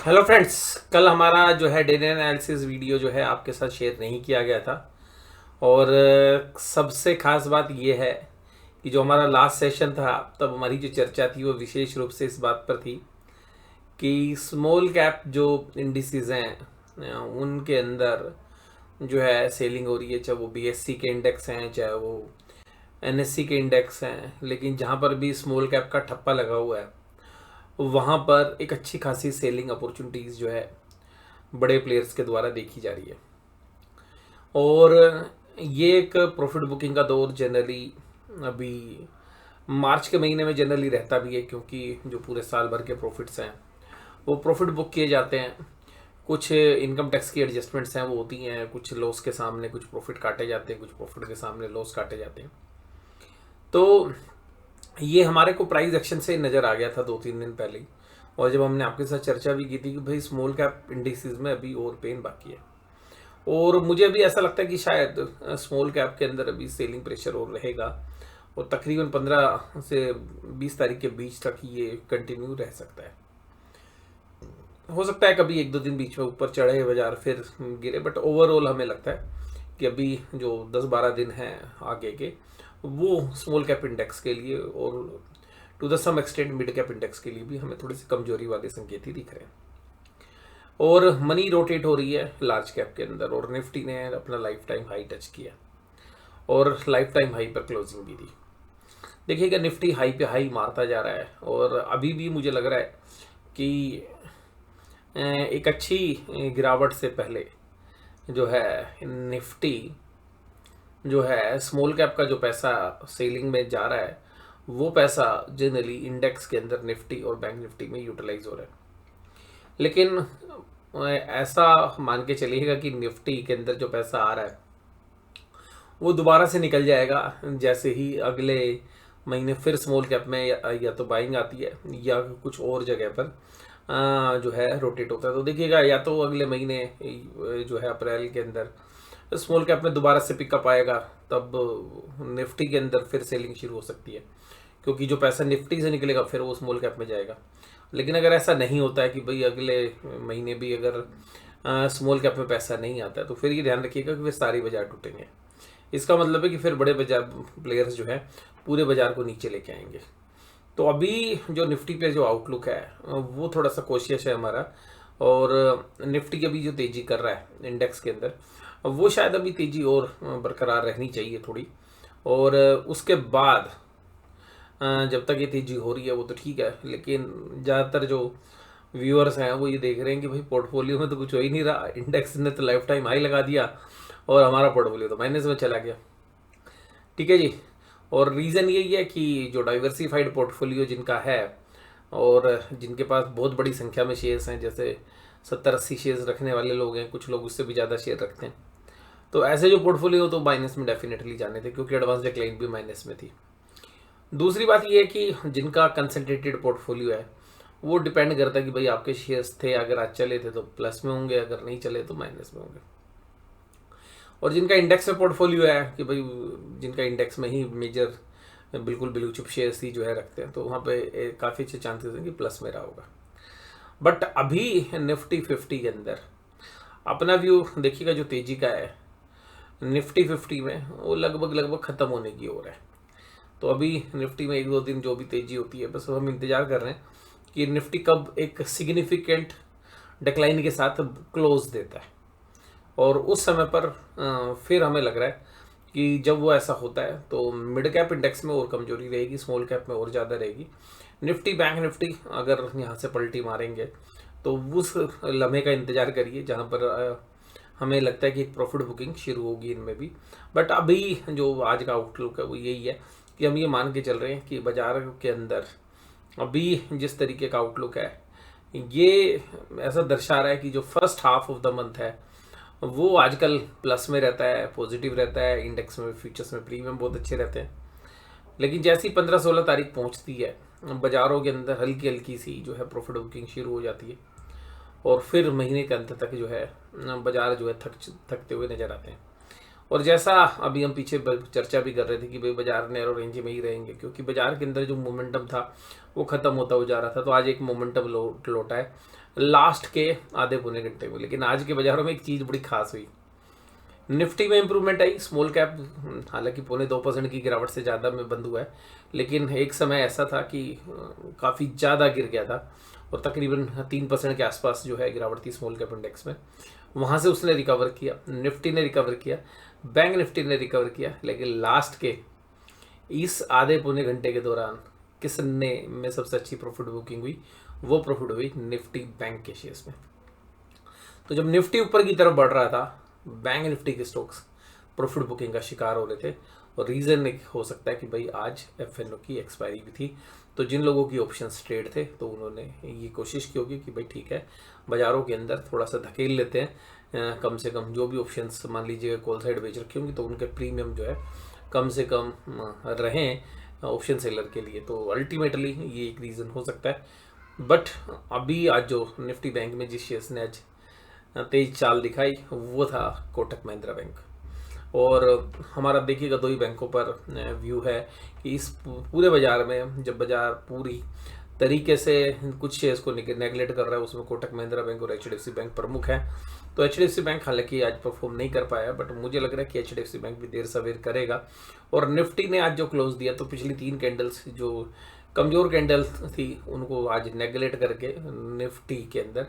Hello friends, कल हमारा जो है डेटा एनालिसिस वीडियो जो है आपके साथ शेयर नहीं किया गया था। और सबसे खास बात यह है कि जो हमारा लास्ट सेशन था तब हमारी जो चर्चा थी वो विशेष रूप से इस बात पर थी कि स्मॉल कैप जो इंडिसेस हैं उनके अंदर जो है सेलिंग हो रही है, चाहे वो बीएससी के इंडेक्स हैं चाहे वो एनएससी के इंडेक्स हैं। लेकिन जहाँ पर भी स्मॉल कैप का ठप्पा लगा हुआ है वहाँ पर एक अच्छी खासी सेलिंग अपॉर्चुनिटीज़ जो है बड़े प्लेयर्स के द्वारा देखी जा रही है। और ये एक प्रॉफिट बुकिंग का दौर जनरली अभी मार्च के महीने में जनरली रहता भी है, क्योंकि जो पूरे साल भर के प्रॉफिट्स हैं वो प्रॉफिट बुक किए जाते हैं। कुछ इनकम टैक्स की एडजस्टमेंट्स हैं वो होती हैं, कुछ लॉस के सामने कुछ प्रॉफिट काटे जाते हैं, कुछ प्रॉफिट के सामने लॉस काटे जाते हैं। तो ये हमारे को प्राइस एक्शन से नज़र आ गया था 2-3 दिन पहले ही। और जब हमने आपके साथ चर्चा भी की थी कि भाई स्मॉल कैप इंडिसेस में अभी और पेन बाकी है, और मुझे अभी ऐसा लगता है कि शायद स्मॉल कैप के अंदर अभी सेलिंग प्रेशर और रहेगा और तकरीबन 15 से 20 तारीख के बीच तक ये कंटिन्यू रह सकता है। हो सकता है कभी 1-2 दिन बीच में ऊपर चढ़े बाजार फिर गिरे, बट ओवरऑल हमें लगता है कि अभी जो 10-12 दिन हैं आगे के वो स्मॉल कैप इंडेक्स के लिए और to the some extent mid cap index के लिए भी हमें थोड़ी सी कमजोरी वाले संकेत ही दिख रहे हैं। और मनी रोटेट हो रही है लार्ज कैप के अंदर, और निफ्टी ने अपना लाइफ टाइम हाई टच किया और लाइफ टाइम हाई पर क्लोजिंग भी दी। देखिएगा निफ्टी हाई पे हाई मारता जा रहा है, और अभी भी मुझे लग रहा है कि एक अच्छी गिरावट से पहले जो है निफ्टी जो है स्मॉल कैप का जो पैसा सेलिंग में जा रहा है वो पैसा जनरली इंडेक्स के अंदर निफ्टी और बैंक निफ्टी में यूटिलाइज हो रहा है। लेकिन ऐसा मान के चलिएगा कि निफ्टी के अंदर जो पैसा आ रहा है वो दोबारा से निकल जाएगा जैसे ही अगले महीने फिर स्मॉल कैप में या तो बाइंग आती है या कुछ और जगह पर जो है रोटेट होता है। तो देखिएगा या तो अगले महीने जो है अप्रैल के अंदर स्मॉल कैप में दोबारा से पिकअप आएगा, तब निफ्टी के अंदर फिर सेलिंग शुरू हो सकती है, क्योंकि जो पैसा निफ्टी से निकलेगा फिर वो स्मॉल कैप में जाएगा। लेकिन अगर ऐसा नहीं होता है कि भाई अगले महीने भी अगर स्मॉल कैप में पैसा नहीं आता है तो फिर ये ध्यान रखिएगा कि फिर सारी बाजार टूटेंगे। इसका मतलब है कि फिर बड़े बाजार प्लेयर्स जो है पूरे बाजार को नीचे लेके आएंगे। तो अभी जो निफ्टी पे जो आउटलुक है वो थोड़ा सा कोशिश है हमारा, और निफ्टी अभी जो तेजी कर रहा है इंडेक्स के अंदर वो शायद अभी तेजी और बरकरार रहनी चाहिए थोड़ी। और उसके बाद जब तक ये तेजी हो रही है वो तो ठीक है, लेकिन ज़्यादातर जो व्यूअर्स हैं वो ये देख रहे हैं कि भाई पोर्टफोलियो में तो कुछ हो ही नहीं रहा, इंडेक्स ने तो लाइफ टाइम हाई लगा दिया और हमारा पोर्टफोलियो तो माइनस में चला गया। ठीक है जी। और रीज़न यही है कि जो डाइवर्सिफाइड पोर्टफोलियो जिनका है और जिनके पास बहुत बड़ी संख्या में शेयर्स हैं, जैसे 70-80 शेयर्स रखने वाले लोग हैं, कुछ लोग उससे भी ज़्यादा शेयर रखते हैं, तो ऐसे जो पोर्टफोलियो तो माइनस में डेफिनेटली जाने थे, क्योंकि एडवांस डिक्लाइन भी माइनस में थी। दूसरी बात यह है कि जिनका कंसंट्रेटेड पोर्टफोलियो है वो डिपेंड करता है कि भाई आपके शेयर्स थे अगर आज चले थे तो प्लस में होंगे, अगर नहीं चले तो माइनस में होंगे। और जिनका इंडेक्स में पोर्टफोलियो है कि भाई जिनका इंडेक्स में ही मेजर बिल्कुल ब्लू चिप शेयर्स ही जो है रखते हैं, तो वहाँ पे काफ़ी अच्छे चांसेस हैं कि प्लस में रहा होगा। बट अभी निफ्टी 50 के अंदर अपना व्यू देखिएगा, जो तेजी का है निफ्टी 50 में वो लगभग ख़त्म होने की ओर है। तो अभी निफ्टी में 1-2 दिन जो भी तेजी होती है बस हम इंतज़ार कर रहे हैं कि निफ्टी कब एक सिग्निफिकेंट डिक्लाइन के साथ क्लोज देता है, और उस समय पर फिर हमें लग रहा है कि जब वो ऐसा होता है तो मिड कैप इंडेक्स में और कमजोरी रहेगी, स्मॉल कैप में और ज़्यादा रहेगी। निफ्टी बैंक निफ्टी अगर यहाँ से पलटी मारेंगे तो उस लम्हे का इंतज़ार करिए जहाँ पर हमें लगता है कि एक प्रॉफिट बुकिंग शुरू होगी इनमें भी। बट अभी जो आज का आउटलुक है वो यही है कि हम ये मान के चल रहे हैं कि बाजार के अंदर अभी जिस तरीके का आउटलुक है ये ऐसा दर्शा रहा है कि जो first half of the month है वो आजकल प्लस में रहता है, पॉजिटिव रहता है, इंडेक्स में फ्यूचर्स में प्रीमियम बहुत अच्छे रहते हैं। लेकिन जैसी 15-16 तारीख पहुंचती है बाज़ारों के अंदर हल्की हल्की सी जो है प्रॉफिट बुकिंग शुरू हो जाती है, और फिर महीने के अंत तक जो है बाज़ार जो है थकते हुए नज़र आते हैं। और जैसा अभी हम पीछे चर्चा भी कर रहे थे कि भाई बाजार नैरो रेंज में ही रहेंगे, क्योंकि बाजार के अंदर जो मोमेंटम था वो खत्म होता हो जा रहा था। तो आज एक मोमेंटम लौटा है लास्ट के आधे पौने घंटे में। लेकिन आज के बाजारों में एक चीज़ बड़ी खास हुई, निफ्टी में इंप्रूवमेंट आई। स्मॉल कैप हालांकि 0.25% की गिरावट से ज़्यादा में बंद हुआ है, लेकिन एक समय ऐसा था कि काफ़ी ज़्यादा गिर गया था और तकरीबन 3% के आसपास जो है गिरावट थी स्मॉल कैप इंडेक्स में। वहाँ से उसने रिकवर किया, निफ्टी ने रिकवर किया, बैंक निफ्टी ने रिकवर किया। लेकिन लास्ट के इस आधे पौने घंटे के दौरान किसने में सबसे अच्छी प्रॉफिट बुकिंग हुई, वो प्रॉफिट हुई निफ्टी बैंक के शेयर्स में। तो जब निफ्टी ऊपर की तरफ बढ़ रहा था, बैंक निफ्टी के स्टॉक्स प्रॉफिट बुकिंग का शिकार हो रहे थे। और रीज़न हो सकता है कि भाई आज एफएनओ की एक्सपायरी भी थी, तो जिन लोगों की ऑप्शंस ट्रेड थे तो उन्होंने ये कोशिश की होगी कि भाई ठीक है, बाज़ारों के अंदर थोड़ा सा धकेल लेते हैं, कम से कम जो भी ऑप्शंस मान लीजिए कॉल साइड बेच रखी होंगी तो उनके प्रीमियम जो है कम से कम रहें ऑप्शन सेलर के लिए। तो अल्टीमेटली ये एक रीज़न हो सकता है। बट अभी आज जो निफ्टी बैंक में जिस शेयर्स ने आज तेज चाल दिखाई वो था कोटक महिंद्रा बैंक। और हमारा देखिएगा दो ही बैंकों पर व्यू है कि इस पूरे बाजार में जब बाजार पूरी तरीके से कुछ शेयर्स को नेगलेक्ट कर रहा है, उसमें कोटक महिंद्रा बैंक और एचडीएफसी बैंक प्रमुख हैं। तो एचडीएफसी बैंक हालांकि आज परफॉर्म नहीं कर पाया, बट मुझे लग रहा है कि एचडीएफसी बैंक भी देर सवेर करेगा। और निफ्टी ने आज जो क्लोज दिया तो पिछली 3 कैंडल्स जो कमज़ोर कैंडल थी उनको आज नेगलेक्ट करके निफ्टी के अंदर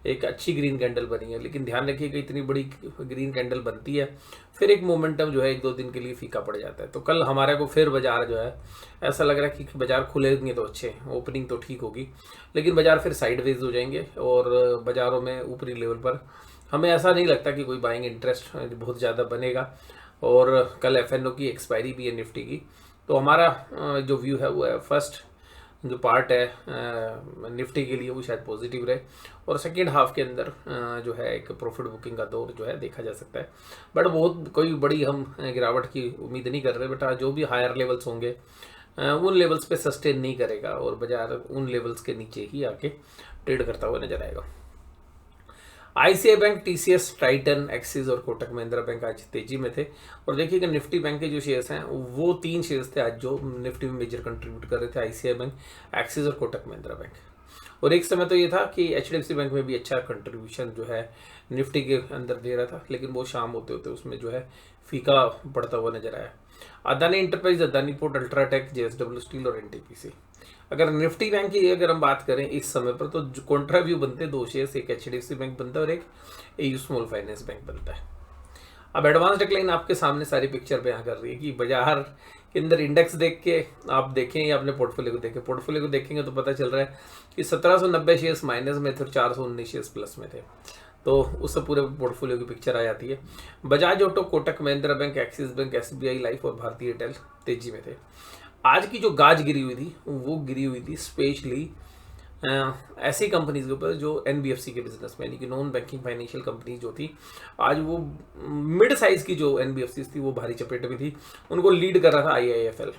एक अच्छी ग्रीन कैंडल बनी है। लेकिन ध्यान रखिएगा इतनी बड़ी ग्रीन कैंडल बनती है फिर एक मोमेंटम जो है 1-2 दिन के लिए फीका पड़ जाता है। तो कल हमारे को फिर बाजार जो है ऐसा लग रहा है कि बाजार खुलेंगे तो अच्छे, ओपनिंग तो ठीक होगी, लेकिन बाजार फिर साइडवेज हो जाएंगे और बाजारों में ऊपरी लेवल पर हमें ऐसा नहीं लगता कि कोई बाइंग इंटरेस्ट बहुत ज़्यादा बनेगा। और कल एफएनओ की एक्सपायरी भी है निफ्टी की। तो हमारा जो व्यू है वो है फर्स्ट जो पार्ट है निफ्टी के लिए वो शायद पॉजिटिव रहे और सेकेंड हाफ के अंदर जो है एक प्रॉफिट बुकिंग का दौर जो है देखा जा सकता है। बट बहुत कोई बड़ी हम गिरावट की उम्मीद नहीं कर रहे, बट जो भी हायर लेवल्स होंगे उन लेवल्स पे सस्टेन नहीं करेगा और बाजार उन लेवल्स के नीचे ही आके ट्रेड करता हुआ नजर आएगा। ICI bank, TCS, Titan, axis और कोटक महिंद्रा बैंक आज तेजी में थे। और देखिएगा निफ्टी बैंक के जो शेयर्स हैं वो 3 शेयर्स थे आज जो निफ्टी में मेजर कंट्रीब्यूट कर रहे थे, आईसीआई बैंक, एक्सिस और कोटक महिंद्रा बैंक। और एक समय तो ये था कि एचडीएफसी बैंक में भी अच्छा कंट्रीब्यूशन जो है निफ्टी के अंदर दे रहा था, लेकिन वो शाम होते होते उसमें जो है फीका पड़ता हुआ नजर आया। Adani enterprise, Adani port, UltraTech, JSW steel और एनटीपीसी। अगर निफ्टी बैंक की अगर हम बात करें इस समय पर तो कॉन्ट्रा व्यू बनते हैं 2 शेयर्स, एक एचडीएफसी बैंक बनता है और एक एयू स्मॉल फाइनेंस बैंक बनता है। अब एडवांस डिक्लाइन आपके सामने सारी पिक्चर बयां कर रही है कि बाजार के अंदर इंडेक्स देख के आप देखें या अपने पोर्टफोलियो को देखें, पोर्टफोलियो को देखेंगे तो पता चल रहा है कि 1790 शेयर्स माइनस में थे और 419 शेयर्स प्लस में थे। तो उससे पूरे पोर्टफोलियो की पिक्चर आ जाती है। Bajaj auto, Kotak Mahindra bank, axis bank, SBI life और भारतीय एयरटेल तेजी में थे। आज की जो गाज गिरी हुई थी वो गिरी हुई थी स्पेशली ऐसी कंपनीज के ऊपर जो एनबीएफसी के बिजनेस में, यानी कि नॉन बैंकिंग फाइनेंशियल कंपनीज जो थी, आज वो मिड साइज की जो एनबीएफसी थी वो भारी चपेट में थी। उनको लीड कर रहा था आईआईएफएल,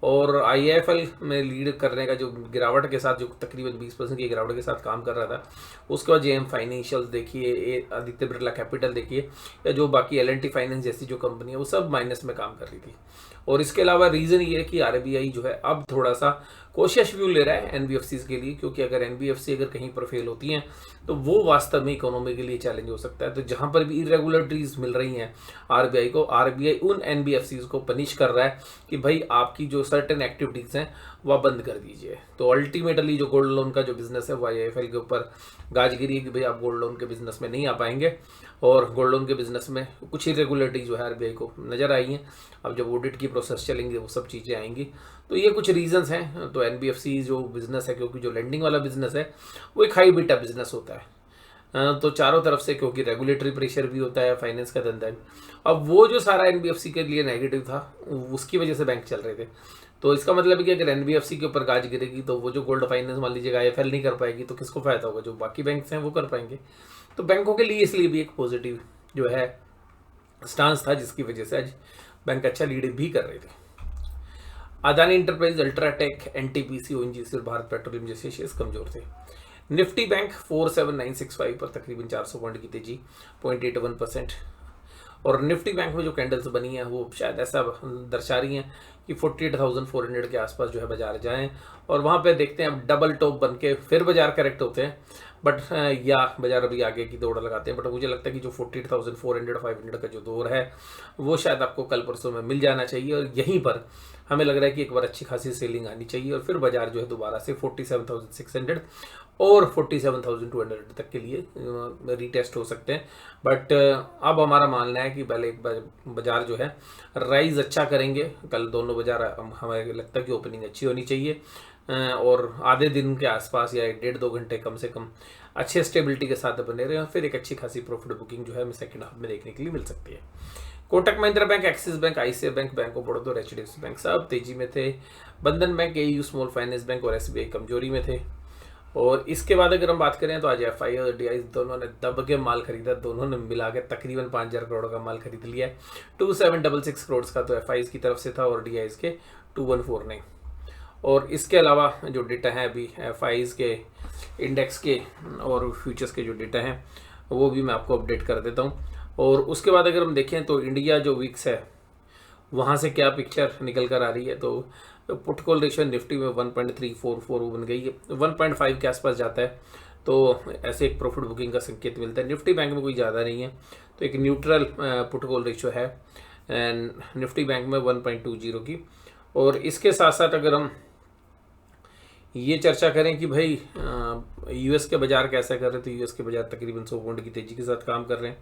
और आईआईएफएल में लीड करने का जो गिरावट के साथ जो तकरीबन 20% की गिरावट के साथ काम कर रहा था, उसके बाद जेएम फाइनेंशियल देखिए, आदित्य बिरला कैपिटल देखिए, या जो बाकी एलएनटी फाइनेंस जैसी जो कंपनी है वो सब माइनस में काम कर रही थी। और इसके अलावा रीज़न ये है कि आरबीआई जो है अब थोड़ा सा कोशिश व्यू ले रहा है एनबीएफसीज के लिए, क्योंकि अगर एनबीएफसी अगर कहीं पर फेल होती हैं तो वो वास्तव में इकोनॉमी के लिए चैलेंज हो सकता है। तो जहां पर भी इरेगुलरिटीज मिल रही हैं आरबीआई को, आरबीआई उन एनबीएफसीज को पनिश कर रहा है कि भाई आपकी जो सर्टेन एक्टिविटीज़ हैं वह बंद कर दीजिए। तो अल्टीमेटली जो गोल्ड लोन का जो बिजनेस है वो आईआईएफएल के ऊपर गाजगिरी है कि भाई आप गोल्ड लोन के बिजनेस में नहीं आ पाएंगे, और गोल्ड लोन के बिजनेस में कुछ इरेगुलरिटीज जो है आरबीआई को नजर आई हैं। अब जब ऑडिट की प्रोसेस चलेंगे वो सब चीज़ें आएंगी। तो ये कुछ रीजंस हैं। तो एनबीएफसी जो बिजनेस है, क्योंकि जो लेंडिंग वाला बिजनेस है वो एक हाई बीटा बिजनेस होता है, तो चारों तरफ से क्योंकि रेगुलेटरी प्रेशर भी होता है, फाइनेंस का धंधा है। अब वो जो सारा एनबीएफसी के लिए नेगेटिव था उसकी वजह से बैंक चल रहे थे। तो इसका मतलब है कि अगर एनबीएफसी के ऊपर गाज गिरेगी तो वो जो गोल्ड फाइनेंस मान लीजिएगा आईएफएल नहीं कर पाएगी तो किसको फायदा होगा, जो बाकी बैंक हैं वो कर पाएंगे। तो बैंकों के लिए इसलिए भी एक पॉजिटिव जो है स्टांस था, जिसकी वजह से आज बैंक अच्छा लीड भी कर रहे थे। Adani enterprise, UltraTech, NTPC, ONGC और भारत पेट्रोलियम जैसे शेयर्स कमजोर थे। निफ्टी बैंक 47965 पर तकरीबन 400 पॉइंट की तेजी, 0.81%। और निफ्टी बैंक में जो कैंडल्स बनी है वो शायद ऐसा दर्शा रही हैं कि 48,400 के आसपास जो है बाजार जाएं, और वहाँ पे देखते हैं अब डबल टॉप बन के फिर बाजार करेक्ट होते हैं, बट या बाजार अभी आगे की दौड़ लगाते हैं। बट मुझे लगता है कि जो 48,400 500 का जो दौर है वो शायद आपको कल परसों में मिल जाना चाहिए, और यहीं पर हमें लग रहा है कि एक बार अच्छी खासी सेलिंग आनी चाहिए, और फिर बाजार जो है दोबारा से 47,600 और 47,200 तक के लिए रीटेस्ट हो सकते हैं। बट अब हमारा मानना है कि पहले एक बाजार जो है राइज अच्छा करेंगे कल, दोनों बाजार हमें लगता है कि ओपनिंग अच्छी होनी चाहिए, और आधे दिन के आसपास या 1.5-2 घंटे कम से कम अच्छे स्टेबिलिटी के साथ बने रहे, और फिर एक अच्छी खासी प्रॉफिट बुकिंग जो है हमें सेकंड हाफ में देखने के लिए मिल सकती है। Kotak Mahindra bank, axis bank, ICI bank, bank of Baroda और एचडीएफसी बैंक सब तेजी में थे। बंधन bank, AU small finance bank और एसबीआई कमजोरी में थे। और इसके बाद अगर हम बात करें तो आज एफआई और डीआई दोनों ने दब के माल खरीदा, दोनों ने मिला के तकरीबन 5,000 करोड़ का माल खरीद लिया है। 2766 करोड़ का तो एफआई की तरफ से था और डीआई के 214 ने। और इसके अलावा जो डेटा है अभी एफआई के इंडेक्स के और फ्यूचर्स के जो डेटा हैं वो भी मैं आपको अपडेट कर देता हूँ। और उसके बाद अगर हम देखें तो इंडिया जो वीक्स है वहाँ से क्या पिक्चर निकल कर आ रही है, तो पुट कॉल रेशियो निफ्टी में 1.344 बन गई है, 1.5 के आसपास जाता है, तो ऐसे एक प्रॉफिट बुकिंग का संकेत मिलता है। निफ्टी बैंक में कोई ज़्यादा नहीं है, तो एक न्यूट्रल पुट कॉल रेशियो है एंड निफ्टी बैंक में 1.20 की। और इसके साथ साथ अगर हम ये चर्चा करें कि भाई यूएस के बाजार कैसा कर रहे हैं, तो यूएस के बाजार तकरीबन 100 पॉइंट की तेजी के साथ काम कर रहे हैं।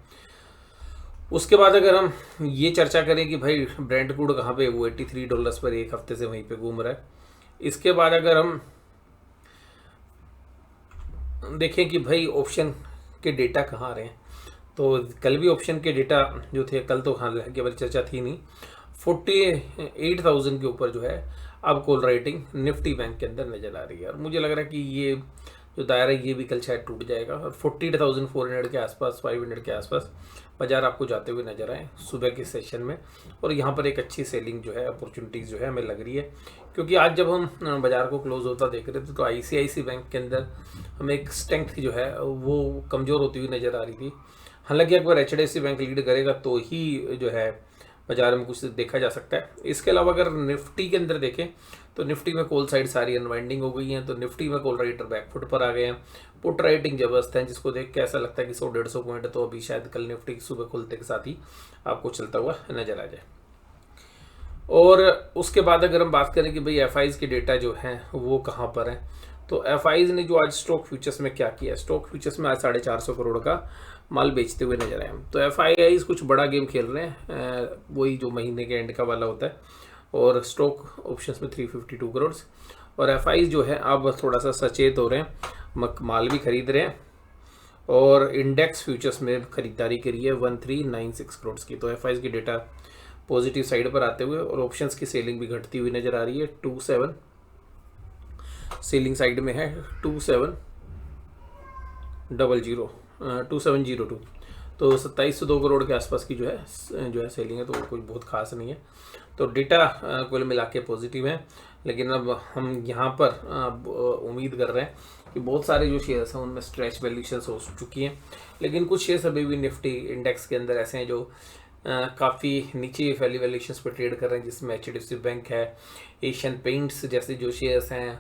उसके बाद अगर हम ये चर्चा करें कि भाई ब्रेंट क्रूड कहाँ पे, वो $83 पर एक हफ्ते से वहीं पे घूम रहा है। इसके बाद अगर हम देखें कि भाई ऑप्शन के डेटा कहाँ आ रहे हैं, तो कल भी ऑप्शन के डेटा जो थे, कल तो हालांकि हमारी चर्चा थी नहीं, 48,000 के ऊपर जो है अब कॉल राइटिंग निफ्टी बैंक के अंदर नजर आ रही है। और मुझे लग रहा है कि ये जो दायरा है ये भी कल शायद टूट जाएगा, और 48,400 के आसपास, 500 के आसपास बाजार आपको जाते हुए नजर आए सुबह के सेशन में। और यहाँ पर एक अच्छी सेलिंग जो है, अपॉर्चुनिटीज़ जो है हमें लग रही है, क्योंकि आज जब हम बाजार को क्लोज होता देख रहे थे तो आईसीआईसी बैंक के अंदर हमें एक स्ट्रेंथ जो है वो कमज़ोर होती हुई नज़र आ रही थी। हालांकि एक बार एचडीएफसी बैंक लीड करेगा तो ही जो है बाजार में कुछ देखा जा सकता है। इसके अलावा अगर निफ्टी के अंदर देखें तो निफ्टी में कॉल साइड सारी अनवाइंडिंग हो गई है, तो निफ्टी में कॉल राइटर बैकफुट पर आ गए हैं, पुट राइटिंग जबरदस्त है, जिसको देख के ऐसा लगता है कि 100-150 पॉइंट तो अभी शायद कल निफ्टी सुबह खुलते के साथ ही आपको चलता हुआ नजर आ जाए। और उसके बाद अगर हम बात करें कि भाई एफआईज के डेटा जो हैं वो कहाँ पर हैं, तो एफआईज ने जो आज स्टॉक फ्यूचर्स में क्या किया, स्टॉक फ्यूचर्स में आज 450 करोड़ का माल बेचते हुए नजर आए। तो एफआईआईज कुछ बड़ा गेम खेल रहे हैं, वही जो महीने के एंड का वाला होता है, और स्टॉक ऑप्शंस में 352 करोड़। और एफआईज जो है अब थोड़ा सा सचेत हो रहे हैं, माल भी खरीद रहे हैं, और इंडेक्स फ्यूचर्स में खरीदारी करी है 1396 करोड़ की। तो एफआईज की डेटा पॉजिटिव साइड पर आते हुए, और ऑप्शंस की सेलिंग भी घटती हुई नजर आ रही है। 27 सेलिंग साइड में है, 2702, तो 2702 करोड़ के आसपास की जो है सेलिंग है, तो कोई बहुत खास नहीं है। तो डेटा कुल मिला के पॉजिटिव है, लेकिन अब हम यहाँ पर उम्मीद कर रहे हैं कि बहुत सारे जो शेयर्स हैं उनमें स्ट्रेच वैल्यूएशंस हो चुकी हैं, लेकिन कुछ शेयर्स अभी भी निफ्टी इंडेक्स के अंदर ऐसे हैं जो काफ़ी नीचे वैल्यूएशंस पर ट्रेड कर रहे हैं, जिसमें एचडीएफसी बैंक है, एशियन पेंट्स जैसे जो शेयर्स हैं,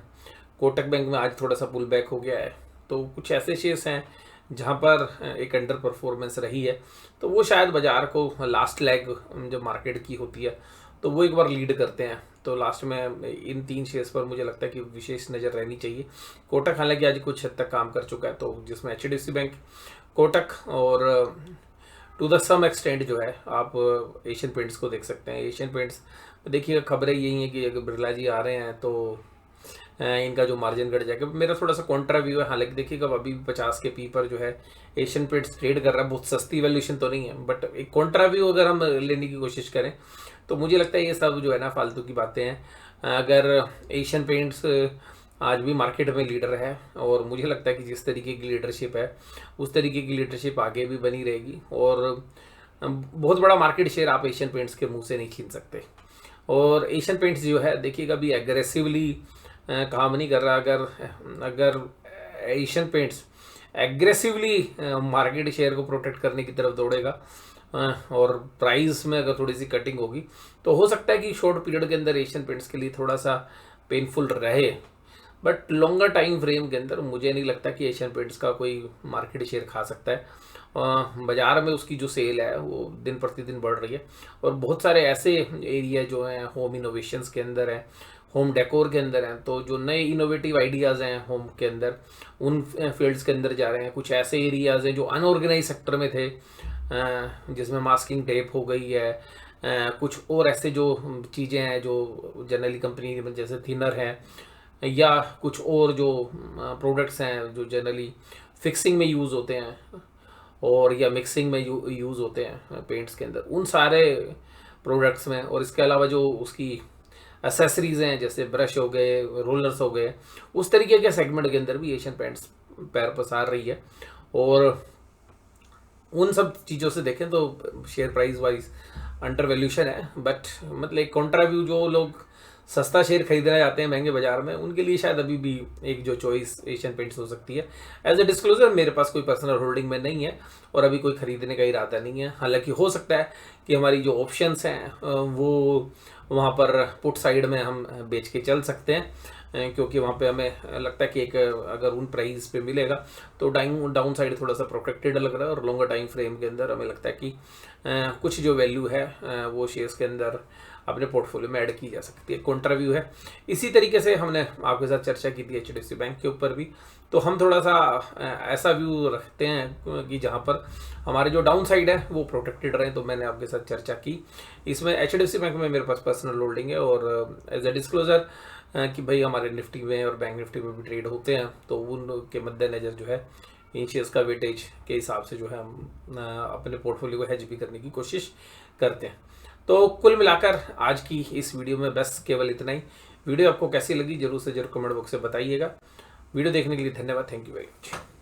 कोटक बैंक में आज थोड़ा सा पुल बैक हो गया है। तो कुछ ऐसे शेयर्स हैं जहाँ पर एक अंडर परफॉर्मेंस रही है, तो वो शायद बाजार को लास्ट लेग जब मार्केट की होती है तो वो एक बार लीड करते हैं। तो लास्ट में इन 3 शेयर्स पर मुझे लगता है कि विशेष नज़र रहनी चाहिए। कोटक हालांकि आज कुछ हद तक काम कर चुका है, तो जिसमें एचडीएफसी बैंक, कोटक और टू द सम एक्सटेंट जो है आप एशियन पेंट्स को देख सकते हैं। एशियन पेंट्स देखिए खबरें यही हैं कि अगर बिरला जी आ रहे हैं तो इनका जो मार्जिन घट जाएगा। मेरा थोड़ा सा कॉन्ट्रा व्यू है, हालांकि देखिएगा अभी 50 के पी पर जो है एशियन पेंट्स ट्रेड कर रहा है, बहुत सस्ती वैल्यूएशन तो नहीं है, बट एक कॉन्ट्रा व्यू अगर हम लेने की कोशिश करें तो मुझे लगता है ये सब जो है ना फालतू की बातें हैं। अगर एशियन पेंट्स आज भी मार्केट में लीडर है, और मुझे लगता है कि जिस तरीके की लीडरशिप है उस तरीके की लीडरशिप आगे भी बनी रहेगी, और बहुत बड़ा मार्केट शेयर आप एशियन पेंट्स के मुंह से नहीं छीन सकते। और एशियन पेंट्स जो है देखिएगा भी एग्रेसिवली काम नहीं कर रहा। अगर Asian paints aggressively market share को प्रोटेक्ट करने की तरफ दौड़ेगा और प्राइस में अगर थोड़ी सी कटिंग होगी तो हो सकता है कि शॉर्ट पीरियड के अंदर एशियन पेंट्स के लिए थोड़ा सा पेनफुल रहे, बट लॉन्गर टाइम फ्रेम के अंदर मुझे नहीं लगता कि एशियन पेंट्स का कोई मार्केट शेयर खा सकता है। बाज़ार में उसकी जो सेल है वो दिन प्रतिदिन बढ़ रही है, और बहुत सारे ऐसे एरिया जो हैं होम इनोवेशंस के अंदर हैं, होम डेकोर के अंदर हैं, तो जो नए इनोवेटिव आइडियाज़ हैं होम के अंदर उन फील्ड्स के अंदर जा रहे हैं। कुछ ऐसे एरियाज़ हैं जो अनऑर्गेनाइज सेक्टर में थे, जिसमें मास्किंग टेप हो गई है, कुछ और ऐसे जो चीज़ें हैं जो जनरली कंपनी जैसे थिनर है, या कुछ और जो प्रोडक्ट्स हैं जो जनरली फिक्सिंग में यूज़ होते हैं और या मिक्सिंग में यूज़ होते हैं पेंट्स के अंदर, उन सारे प्रोडक्ट्स में। और इसके अलावा जो उसकी एसेसरीज़ हैं जैसे ब्रश हो गए, रोलर्स हो गए, उस तरीके के सेगमेंट के अंदर भी एशियन पेंट्स पैर पसार रही है। और उन सब चीज़ों से देखें तो share price wise under valuation है, बट मतलब एक कॉन्ट्रा व्यू, जो लोग सस्ता शेयर खरीदना चाहते हैं महंगे बाजार में, उनके लिए शायद अभी भी एक जो चॉइस एशियन पेंट्स हो सकती है। एज ए डिस्क्लोजर मेरे पास कोई पर्सनल होल्डिंग में नहीं है और अभी कोई खरीदने का इरादा नहीं है। हालांकि हो सकता है कि हमारी जो ऑप्शंस हैं वो वहाँ पर पुट साइड में हम बेच के चल सकते हैं, क्योंकि वहाँ पे हमें लगता है कि एक अगर उन प्राइस पे मिलेगा तो डाउन साइड थोड़ा सा प्रोटेक्टेड लग रहा है, और लॉन्गर टाइम फ्रेम के अंदर हमें लगता है कि कुछ जो वैल्यू है वो शेयर्स के अंदर अपने पोर्टफोलियो में ऐड की जा सकती है। कॉन्ट्रा व्यू है। इसी तरीके से हमने आपके साथ चर्चा की थी HDFC बैंक के ऊपर भी, तो हम थोड़ा सा ऐसा व्यू रखते हैं कि जहाँ पर हमारे जो डाउन साइड है वो प्रोटेक्टेड रहे, तो मैंने आपके साथ चर्चा की। इसमें HDFC बैंक में मेरे पास पर्सनल होल्डिंग है, और एज ए डिस्क्लोजर कि भाई हमारे निफ्टी में और बैंक निफ्टी में भी ट्रेड होते हैं, तो उनके मद्देनज़र जो है इन शेयर्स का वेटेज के हिसाब से जो है हम अपने पोर्टफोलियो को हेज भी करने की कोशिश करते हैं। तो कुल मिलाकर आज की इस वीडियो में बस केवल इतना ही। वीडियो आपको कैसी लगी जरूर से जरूर कमेंट बॉक्स में बताइएगा। वीडियो देखने के लिए धन्यवाद। Thank you very much.